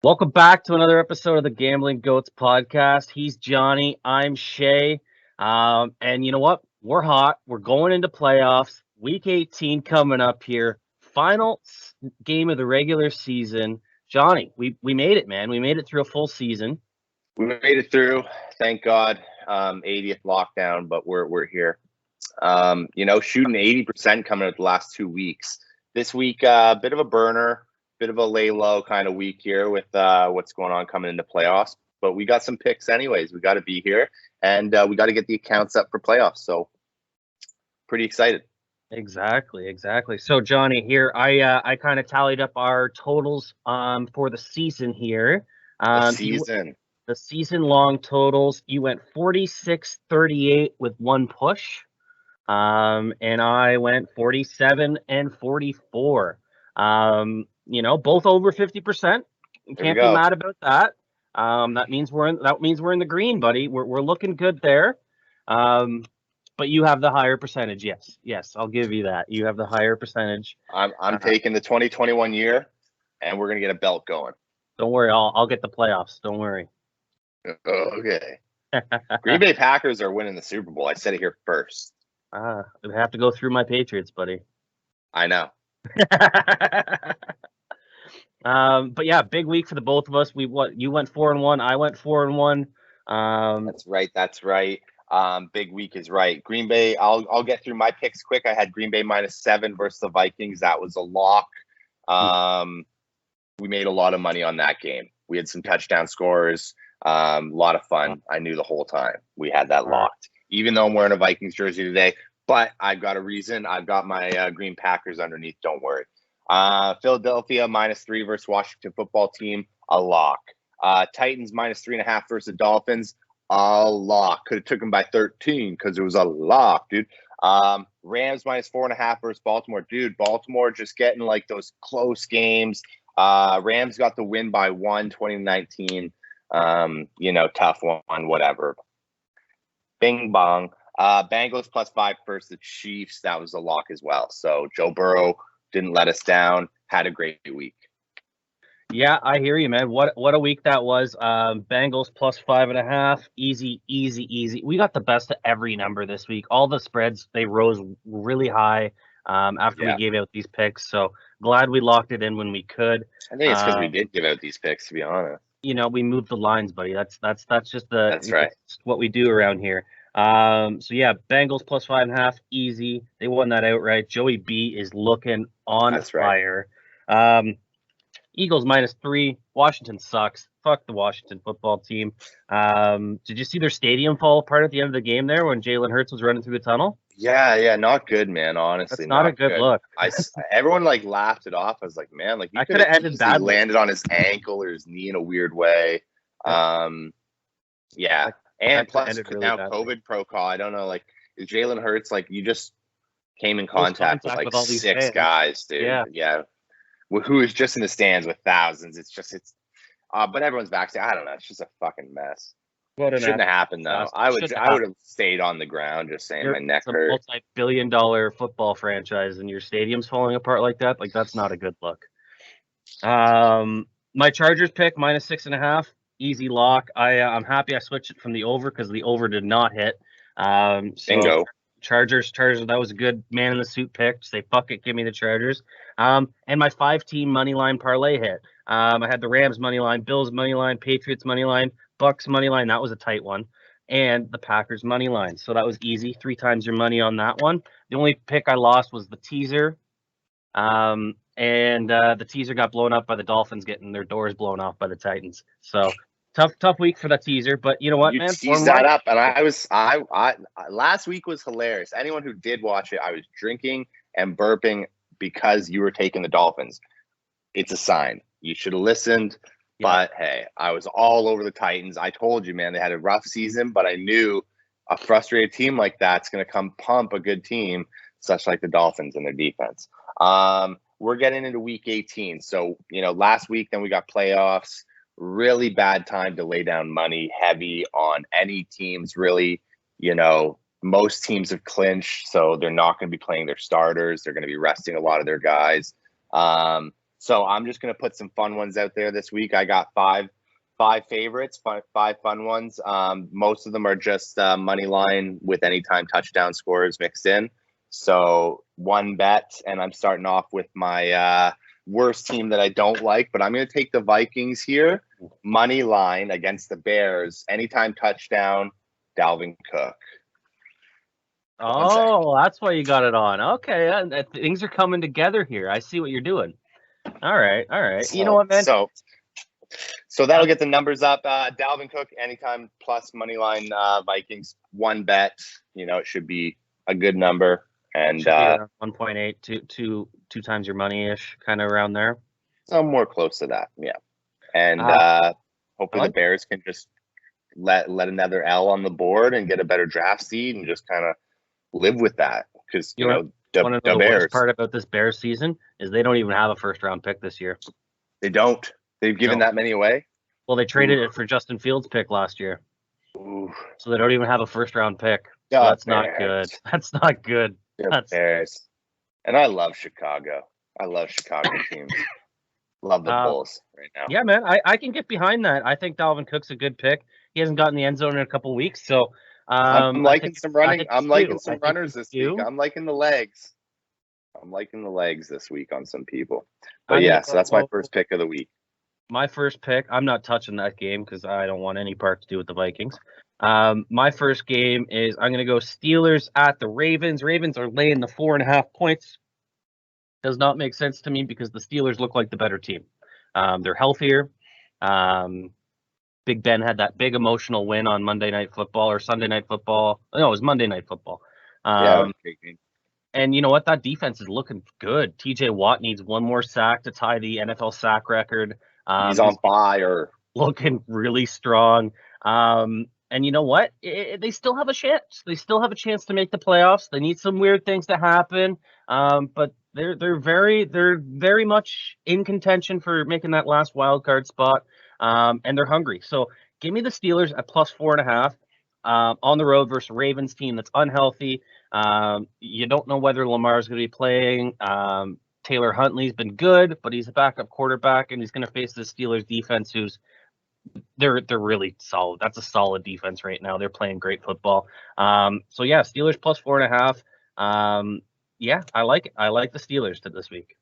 Welcome back to another episode of the Gambling Goats podcast. He's Johnny, I'm Shea. And you know what? We're hot. We're going into playoffs. Week 18 coming up here. Final game of the regular season. Johnny, we made it, man. We made it through a full season. We made it through, thank God. 80th lockdown, but we're here. Shooting 80% coming out the last 2 weeks. This week, a bit of a burner. Bit of a lay low kind of week here with what's going on coming into playoffs, but we got some picks anyways. We got to be here, and we got to get the accounts up for playoffs. So pretty excited. Exactly. So Johnny, here I kind of tallied up our totals for the season here. The season long totals. You went 46-38 with one push, and I went 47 and 44. Both over 50%. You can't be mad about that. That means we're in the green, buddy. We're looking good there. But you have the higher percentage. Yes, I'll give you that. You have the higher percentage. I'm taking the 2021 year, and we're gonna get a belt going. Don't worry, I'll get the playoffs. Don't worry. Okay. Green Bay Packers are winning the Super Bowl. I said it here first. They have to go through my Patriots, buddy. I know. But yeah, big week for the both of us. You went 4-1, I went 4-1. That's right. Big week is right. Green Bay, I'll get through my picks quick. I had Green Bay -7 versus the Vikings. That was a lock. We made a lot of money on that game. We had some touchdown scores. A lot of fun. I knew the whole time we had that locked. Even though I'm wearing a Vikings jersey today, but I've got a reason. I've got my Green Packers underneath. Don't worry. Philadelphia -3 versus Washington football team, a lock. Titans -3.5 versus the Dolphins, a lock. Could have took them by 13 because it was a lock, dude. Rams -4.5 versus Baltimore. Dude, Baltimore just getting like those close games. Rams got the win by 1, 2019. Tough one, whatever. Bing bong. Bengals +5 versus the Chiefs. That was a lock as well. So Joe Burrow didn't let us down. Had a great week. Yeah, I hear you, man. What a week that was. Bengals +5.5. Easy. We got the best of every number this week. All the spreads, they rose really high after we gave out these picks. So glad we locked it in when we could. I think it's because we did give out these picks, to be honest. We moved the lines, buddy. That's just that's right. What we do around here. So yeah, Bengals +5.5, easy. They won that outright. Joey B is looking on fire. Right. Eagles -3. Washington sucks. Fuck the Washington football team. Did you see their stadium fall apart at the end of the game there when Jalen Hurts was running through the tunnel? Yeah, not good, man. Honestly, that's not a good look. Everyone laughed it off. I was like, man, he could have ended badly. Landed on his ankle or his knee in a weird way. Yeah. And plus, really now badly. COVID protocol. I don't know, is Jalen Hurts, you just came in contact with all these 6 guys, dude. Yeah. Who is just in the stands with thousands. But everyone's vaccinated. I don't know. It's just a fucking mess. Shouldn't have happened, though. I would have stayed on the ground just saying my neck hurt. It's a multi-billion-dollar football franchise and your stadium's falling apart like that. That's not a good look. My Chargers pick, -6.5. Easy lock. I'm happy I switched it from the over because the over did not hit. Bingo. Chargers. That was a good man in the suit pick. Say fuck it, give me the Chargers. And my 5-team money line parlay hit. I had the Rams money line, Bills money line, Patriots money line, Bucks money line. That was a tight one, and the Packers money line. So that was easy. 3 times your money on that one. The only pick I lost was the teaser. And the teaser got blown up by the Dolphins getting their doors blown off by the Titans. So tough week for the teaser, but you know what, man? You teased that up, and I last week was hilarious. Anyone who did watch it, I was drinking and burping because you were taking the Dolphins. It's a sign. You should have listened, but hey, I was all over the Titans. I told you, man, they had a rough season, but I knew a frustrated team like that's going to come pump a good team, such like the Dolphins and their defense. We're getting into week 18. So, last week, then we got playoffs. Really bad time to lay down money heavy on any teams, really. Most teams have clinched, so they're not going to be playing their starters. They're going to be resting a lot of their guys. So I'm just going to put some fun ones out there this week. I got five favorites, five fun ones. Most of them are just money line with anytime touchdown scores mixed in. So one bet, and I'm starting off with my worst team that I don't like, but I'm going to take the Vikings here. Money line against the Bears. Anytime touchdown, Dalvin Cook. Oh, that's why you got it on. Okay, things are coming together here. I see what you're doing. All right. So, you know what, man? So that'll get the numbers up. Dalvin Cook, anytime plus money line Vikings. One bet. It should be a good number. And 1.8, two times your money-ish, kind of around there. I'm more close to that, yeah. And hopefully the Bears can just let another L on the board and get a better draft seed and just kind of live with that. Because, one of the worst part about this Bears season is they don't even have a first-round pick this year. They don't. They've given that many away? Well, they traded it for Justin Fields' pick last year. Ooh. So they don't even have a first-round pick. So that's not good. That's not good. Bears. And I love Chicago. I love Chicago teams. Love the Bulls right now. Yeah, man. I can get behind that. I think Dalvin Cook's a good pick. He hasn't gotten the end zone in a couple of weeks, so I'm liking some running. I'm liking some runners this week. I'm liking the legs. I'm liking the legs this week on some people. But so that's my first pick of the week. My first pick, I'm not touching that game because I don't want any part to do with the Vikings. My first game is I'm going to go Steelers at the Ravens. Ravens are laying the 4.5 points. Does not make sense to me because the Steelers look like the better team. They're healthier. Big Ben had that big emotional win on Monday Night Football or Sunday Night Football. No, it was Monday Night Football. And you know what? That defense is looking good. TJ Watt needs one more sack to tie the NFL sack record. He's on fire. Looking really strong. And you know what? They still have a chance. They still have a chance to make the playoffs. They need some weird things to happen. But they're very much in contention for making that last wild card spot. And they're hungry. So give me the Steelers at plus 4.5 on the road versus Ravens team that's unhealthy. You don't know whether Lamar's going to be playing. Taylor Huntley's been good, but he's a backup quarterback, and he's going to face the Steelers defense, who's they're really solid. That's a solid defense right now. They're playing great football. So yeah, Steelers plus 4.5. Yeah, I like it. I like the Steelers to this week.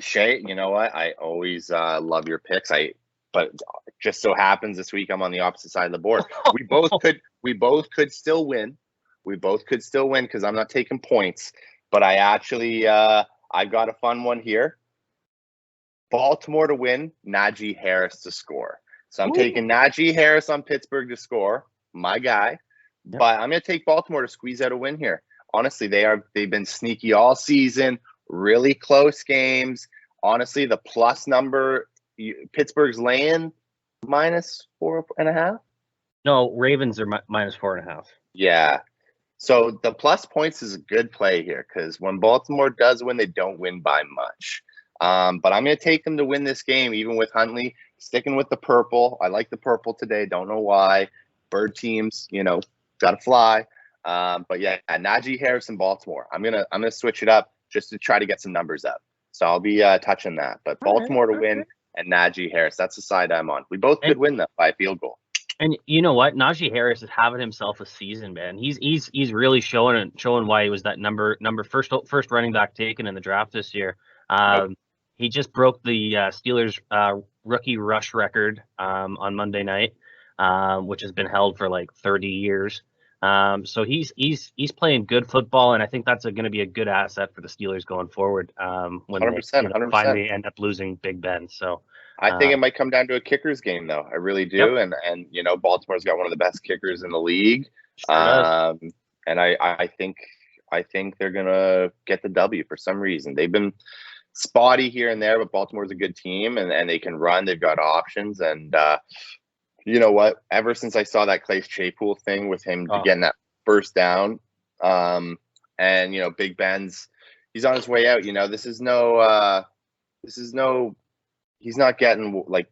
Shea, you know what? I always love your picks. But just so happens this week I'm on the opposite side of the board. We both could still win. We both could still win because I'm not taking points. But I actually I've got a fun one here. Baltimore to win, Najee Harris to score. So I'm taking Najee Harris on Pittsburgh to score, my guy. Yep. But I'm going to take Baltimore to squeeze out a win here. Honestly, they've been sneaky all season, really close games. Honestly, the plus number, Pittsburgh's laying minus 4.5. No, Ravens are minus 4.5. Yeah. So the plus points is a good play here because when Baltimore does win, they don't win by much. But I'm going to take them to win this game, even with Huntley sticking with the purple. I like the purple today. Don't know why. Bird teams, got to fly. But yeah, Najee Harris in Baltimore. I'm gonna switch it up just to try to get some numbers up. So I'll be touching that. But Baltimore to win and Najee Harris. That's the side I'm on. We both could win though by a field goal. And you know what? Najee Harris is having himself a season, man. He's really showing why he was that number first running back taken in the draft this year. He just broke the Steelers rookie rush record on Monday night, which has been held for like 30 years. So he's playing good football, and I think that's going to be a good asset for the Steelers going forward. When 100%, they finally end up losing Big Ben. So I think it might come down to a kickers game, though. I really do, and Baltimore's got one of the best kickers in the league. And I think they're gonna get the W for some reason. They've been spotty here and there, but Baltimore's a good team, and they can run. They've got options, and you know what? Ever since I saw that Clay Claypool thing with him getting that first down, and Big Ben's, he's on his way out. He's not getting like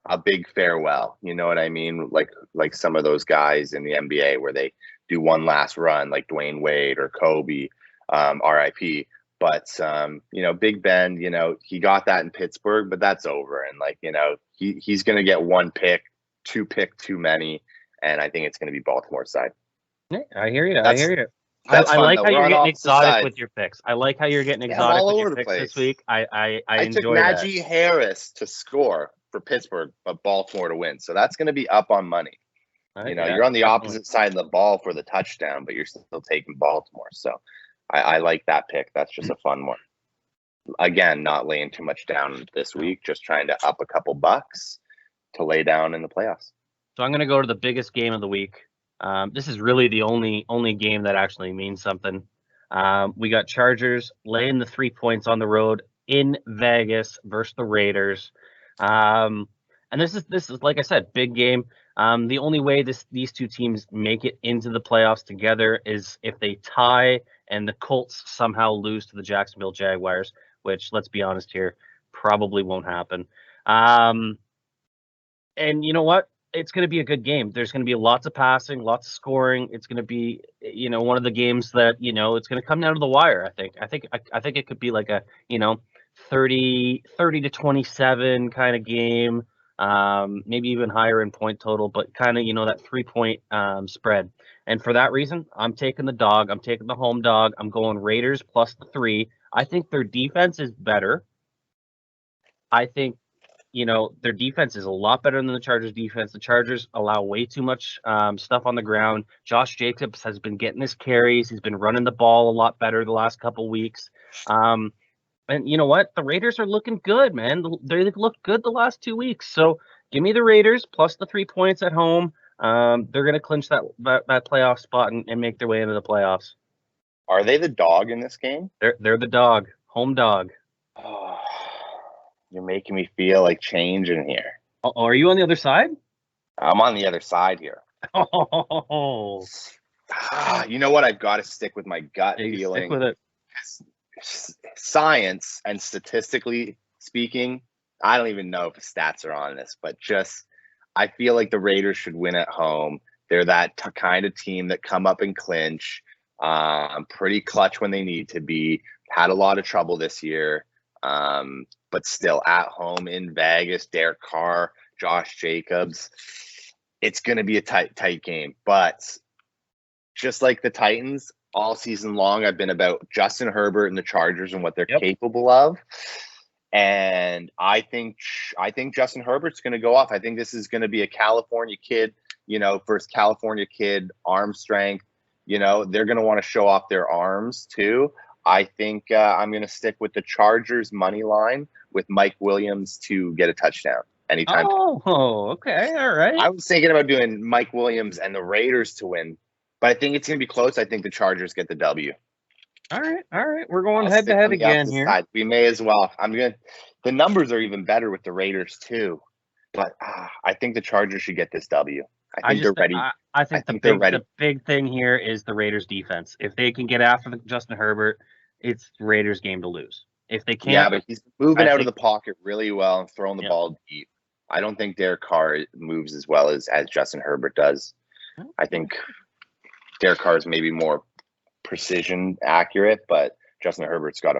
a big farewell. You know what I mean? Like some of those guys in the NBA where they do one last run, like Dwayne Wade or Kobe, RIP. But Big Ben, he got that in Pittsburgh, but that's over. And he's going to get 1 pick, 2 pick too many, and I think it's going to be Baltimore's side. Yeah, I hear you. I like how you're getting exotic with your picks. I like how you're getting exotic with your picks this week. I enjoy that. I took Najee Harris to score for Pittsburgh, but Baltimore to win. So that's going to be up on money. You're on the opposite side of the ball for the touchdown, but you're still taking Baltimore. So I like that pick. That's just a fun one. Again, not laying too much down this week, just trying to up a couple bucks to lay down in the playoffs. So I'm going to go to the biggest game of the week. This is really the only game that actually means something. We got Chargers laying the 3 points on the road in Vegas versus the Raiders. And this is like I said, big game. The only way these two teams make it into the playoffs together is if they tie and the Colts somehow lose to the Jacksonville Jaguars, which, let's be honest here, probably won't happen. And you know what? It's going to be a good game. There's going to be lots of passing, lots of scoring. It's going to be, one of the games that, it's going to come down to the wire. I think it could be like a, 30 to 27 kind of game. Maybe even higher in point total, but kind of, that 3-point spread. And for that reason, I'm taking the dog. I'm taking the home dog. I'm going Raiders plus the 3. I think their defense is better. I think, their defense is a lot better than the Chargers defense. The Chargers allow way too much stuff on the ground. Josh Jacobs has been getting his carries. He's been running the ball a lot better the last couple weeks. And you know what? The Raiders are looking good, man. They've looked good the last 2 weeks. So give me the Raiders plus the 3 points at home. They're going to clinch that playoff spot and make their way into the playoffs. Are they the dog in this game? They're the dog, home dog. Oh, you're making me feel like change in here. Oh, are you on the other side? I'm on the other side here. Oh. You know what? I've got to stick with my gut feeling. Stick with it. Science and statistically speaking, I don't even know if the stats are on this, but I feel like the Raiders should win at home. They're that kind of team that come up and clinch, pretty clutch when they need to be. Had a lot of trouble this year, but still at home in Vegas. Derek Carr, Josh Jacobs. It's going to be a tight game, but just like the Titans, all season long, I've been about Justin Herbert and the Chargers and what they're capable of. And I think Justin Herbert's going to go off. I think this is going to be a California kid, first California kid, arm strength. They're going to want to show off their arms too. I think I'm going to stick with the Chargers money line with Mike Williams to get a touchdown anytime. Oh, okay. All right. I was thinking about doing Mike Williams and the Raiders to win, but I think it's going to be close. I think the Chargers get the W. All right. We're going head to head again here. Side. We may as well. The numbers are even better with the Raiders too, but I think the Chargers should get this W. I think they're ready. I think the big thing here is the Raiders defense. If they can get after Justin Herbert, it's the Raiders' game to lose. If they can't, but he's moving out of the pocket really well and throwing the ball deep. I don't think Derek Carr moves as well as Justin Herbert does. I think Derek Carr is maybe more precision accurate, but Justin Herbert's got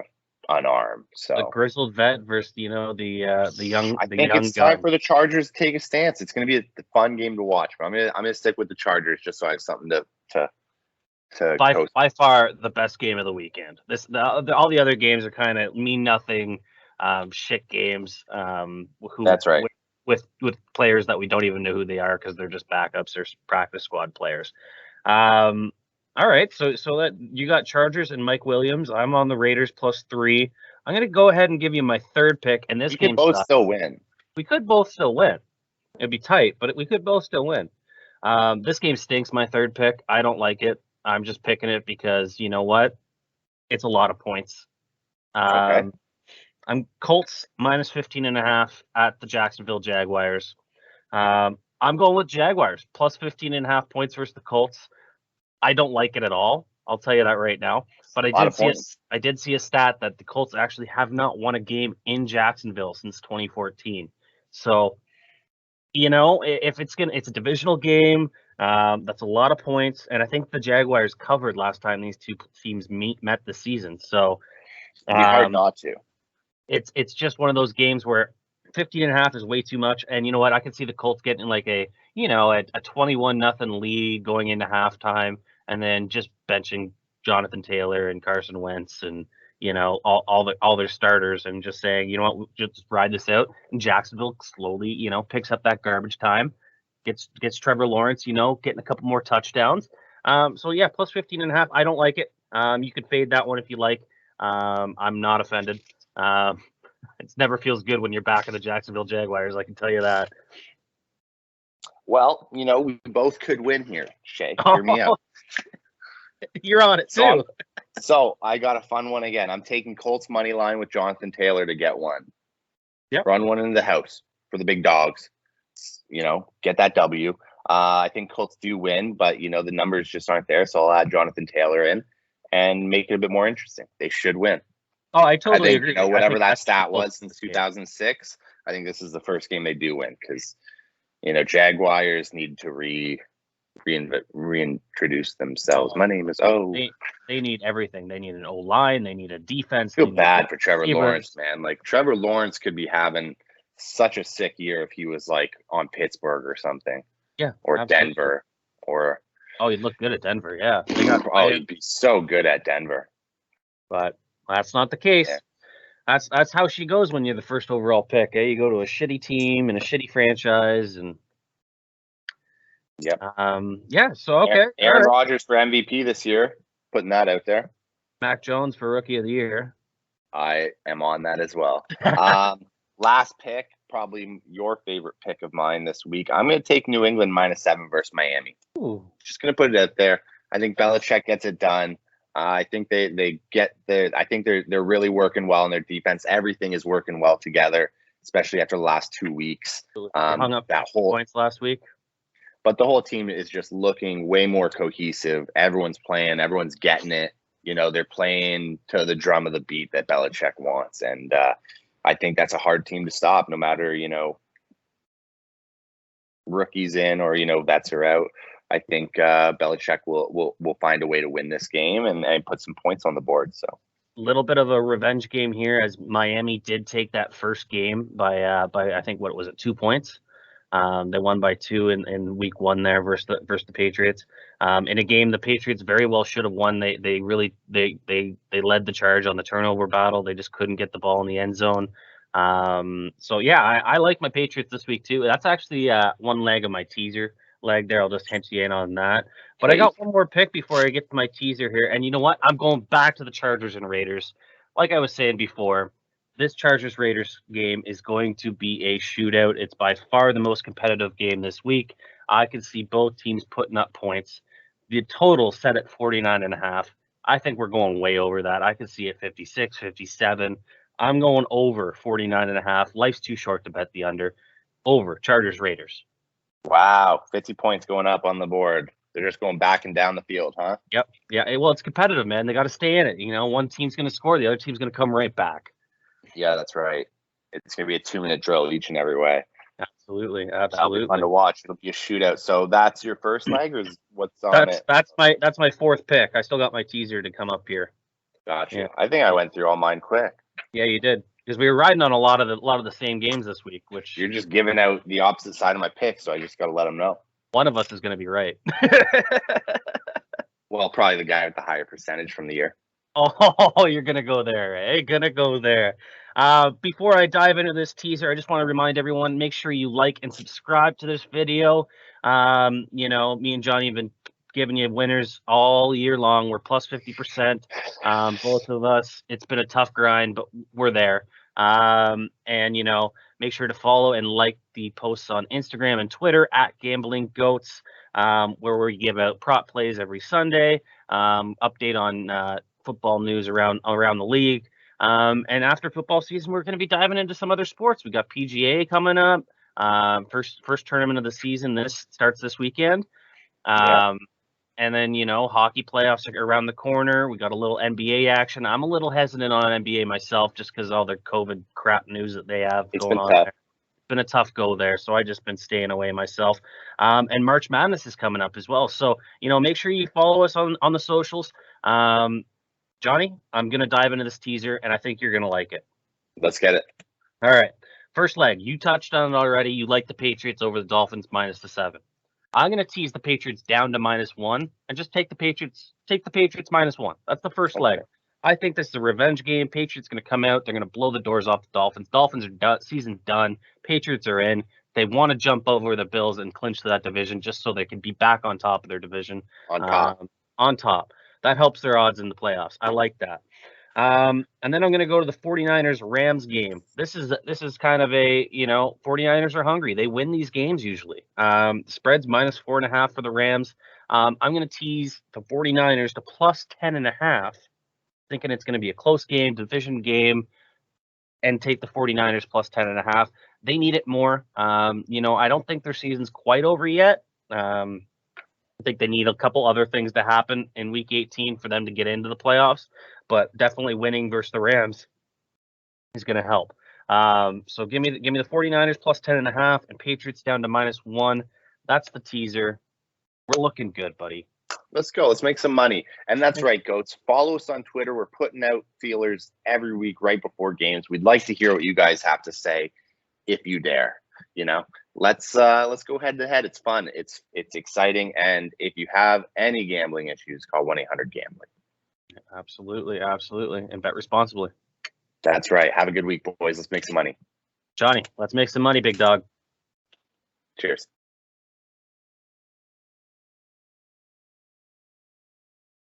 an arm. So the grizzled vet versus the young. I think it's time for the Chargers to take a stance. It's going to be a fun game to watch. But I'm gonna stick with the Chargers just so I have something to by far the best game of the weekend. All the other games are kind of mean nothing, shit games. That's right. With players that we don't even know who they are because they're just backups or practice squad players. All right, so that you got Chargers and Mike Williams. I'm on the Raiders plus 3. I'm gonna go ahead and give you my third pick, and this game both still win. We could both still win. It'd be tight, but we could both still win. This game stinks. My third pick. I don't like it. I'm just picking it because you know what? It's a lot of points. Okay. I'm Colts minus 15.5 at the Jacksonville Jaguars. I'm going with Jaguars plus 15.5 points versus the Colts. I don't like it at all. I'll tell you that right now. But I did see a stat that the Colts actually have not won a game in Jacksonville since 2014. So, if it's a divisional game, that's a lot of points. And I think the Jaguars covered last time these two teams met this season. So, It'd be hard not to. It's just one of those games where 15.5 is way too much. And you know what? I can see the Colts getting like a 21-0 lead going into halftime, and then just benching Jonathan Taylor and Carson Wentz and all their starters, and just saying, you know what, we'll just ride this out. And Jacksonville slowly, picks up that garbage time, gets Trevor Lawrence, getting a couple more touchdowns. So yeah, plus 15.5. I don't like it. You could fade that one if you like. I'm not offended. It never feels good when you're back in the Jacksonville Jaguars, I can tell you that. Well, we both could win here, Shea. Hear me out. You're on it too. So I got a fun one again. I'm taking Colts money line with Jonathan Taylor to get one. Yep. Run one into the house for the big dogs. Get that W. I think Colts do win, but the numbers just aren't there. So I'll add Jonathan Taylor in and make it a bit more interesting. They should win. Oh, I totally agree. Whatever that stat was since 2006, I think this is the first game they do win, because Jaguars need to reintroduce themselves. My name is They need everything. They need an O-line. They need a defense. I feel bad for Trevor Lawrence, man. Like, Trevor Lawrence could be having such a sick year if he was like on Pittsburgh or something. Yeah. Or absolutely. Denver. Or he'd look good at Denver. Yeah. He'd be so good at Denver. But that's not the case. Yeah. That's how she goes when you're the first overall pick. Eh? You go to a shitty team and a shitty franchise, and yep. So okay. Aaron Rodgers for MVP this year. Putting that out there. Mac Jones for Rookie of the Year. I am on that as well. Last pick, probably your favorite pick of mine this week. I'm going to take New England -7 versus Miami. Ooh. Just going to put it out there. I think Belichick gets it done. I think they get there. I think they're really working well in their defense. Everything is working well together, especially after the last 2 weeks. Hung up that whole points last week. But the whole team is just looking way more cohesive. Everyone's playing. Everyone's getting it. They're playing to the drum of the beat that Belichick wants. And I think that's a hard team to stop, no matter, rookies in or, vets are out. I think Belichick will find a way to win this game and put some points on the board. So a little bit of a revenge game here, as Miami did take that first game by I think, what was it, 2 points. They won by 2 in week 1 there versus the Patriots. In a game the Patriots very well should have won. They led the charge on the turnover battle. They just couldn't get the ball in the end zone. So yeah, I like my Patriots this week too. That's actually one leg of my teaser leg there. I'll just hint you in on that. But I got one more pick before I get to my teaser here. And you know what? I'm going back to the Chargers and Raiders. Like I was saying before, this Chargers-Raiders game is going to be a shootout. It's by far the most competitive game this week. I can see both teams putting up points. The total set at 49.5. I think we're going way over that. I can see it 56, 57. I'm going over 49.5. Life's too short to bet the under. Over Chargers-Raiders. Wow, 50 points going up on the board. They're just going back and down the field, huh? Yep. Yeah, well, it's competitive, man. They got to stay in it. One team's going to score. The other team's going to come right back. Yeah, that's right. It's going to be a 2-minute drill each and every way. Absolutely. That'll be fun to watch. It'll be a shootout. So that's your first leg, or what's on it? That's my fourth pick. I still got my teaser to come up here. Gotcha. Yeah. I think I went through all mine quick. Yeah, you did. Because we were riding on a lot of the same games this week, which you're just giving out the opposite side of my pick, so I just got to let them know. One of us is going to be right. Well, probably the guy with the higher percentage from the year. Oh, you're going to go there, eh? Gonna go there. Before I dive into this teaser, I just want to remind everyone, make sure you like and subscribe to this video. Me and Johnny have been giving you winners all year long. We're plus 50%. Both of us. It's been a tough grind, but we're there. Make sure to follow and like the posts on Instagram and Twitter at Gambling Goats, where we give out prop plays every Sunday, update on football news around the league. And after football season, we're going to be diving into some other sports. We got PGA coming up. First tournament of the season. This starts this weekend. And then, hockey playoffs are around the corner. We got a little NBA action. I'm a little hesitant on NBA myself just because all the COVID crap news that they have going on there. It's been a tough go there, so I just been staying away myself. And March Madness is coming up as well. So, make sure you follow us on the socials. Johnny, I'm going to dive into this teaser, and I think you're going to like it. Let's get it. All right. First leg, you touched on it already. You like the Patriots over the Dolphins minus the 7. I'm going to tease the Patriots down to -1 and just take the Patriots -1. That's the first leg. I think this is a revenge game. Patriots going to come out. They're going to blow the doors off the Dolphins. Dolphins are done. Season done. Patriots are in. They want to jump over the Bills and clinch that division just so they can be back on top of their division. On top. That helps their odds in the playoffs. I like that. And then I'm going to go to the 49ers-Rams game. This is kind of a, 49ers are hungry. They win these games usually. Spread's -4.5 for the Rams. I'm going to tease the 49ers to +10.5, thinking it's going to be a close game, division game, and take the 49ers +10.5. They need it more. I don't think their season's quite over yet. I think they need a couple other things to happen in Week 18 for them to get into the playoffs, but definitely winning versus the Rams is going to help. So give me the 49ers +10.5 and Patriots down to -1. That's the teaser. We're looking good, buddy. Let's go. Let's make some money. And that's right, Goats. Follow us on Twitter. We're putting out feelers every week right before games. We'd like to hear what you guys have to say if you dare. Let's go head to head. It's fun. It's exciting. And if you have any gambling issues, call 1-800-GAMBLING. Absolutely. And bet responsibly. That's right. Have a good week, boys. Let's make some money. Johnny, let's make some money, big dog. Cheers.